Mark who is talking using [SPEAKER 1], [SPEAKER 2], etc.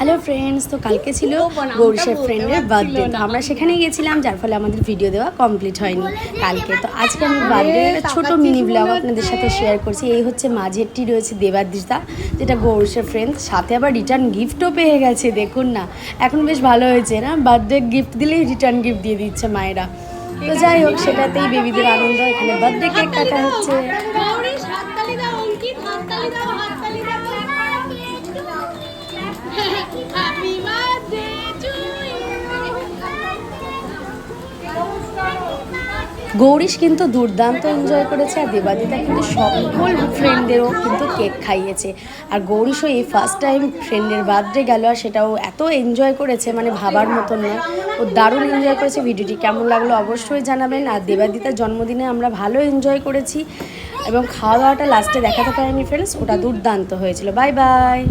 [SPEAKER 1] Hello friends, তো কালকে ছিল গৌরীশের ফ্রেন্ডের বার্থডে। তো আমরা সেখানে গিয়েছিলাম, যার ফলে আমাদের ভিডিও দেওয়া কমপ্লিট হয়নি কালকে। তো আজকে আমি বার্থডে ছোট মিনি ব্লগ আপনাদের সাথে শেয়ার করছি। এই হচ্ছে মাঝেরটি রয়েছে দেবাদ্রিতা, যেটা গৌরীশের ফ্রেন্ড, সাথে আবার রিটার্ন গিফটও পেয়ে গেছে। দেখুন না, এখন বেশ ভালো হয়েছে না, বার্থডে গিফট দিলেই রিটার্ন গিফট দিয়ে দিচ্ছে মায়েরা। তো যাই হোক, সেটাতেই বেবিদের আনন্দ। এখানে বার্থডে কেক কাটা হচ্ছে। গৌরীশ কিন্তু দুর্দান্ত এনজয় করেছে, আর দেবাদিতা কিন্তু সকল ফ্রেন্ডদেরও কিন্তু কেক খাইয়েছে। আর গৌরীশও এই ফার্স্ট টাইম ফ্রেন্ডের বার্থডে গেল, আর সেটাও এত এনজয় করেছে, মানে ভাবার মতন নয়। ও দারুণ এনজয় করেছে। ভিডিওটি কেমন লাগলো অবশ্যই জানাবেন। আর দেবাদিতার জন্মদিনে আমরা ভালো এনজয় করেছি, এবং খাওয়া দাওয়াটা লাস্টে দেখাতে পারিনি ফ্রেন্ডস, ওটা দুর্দান্ত হয়েছিল। Bye bye.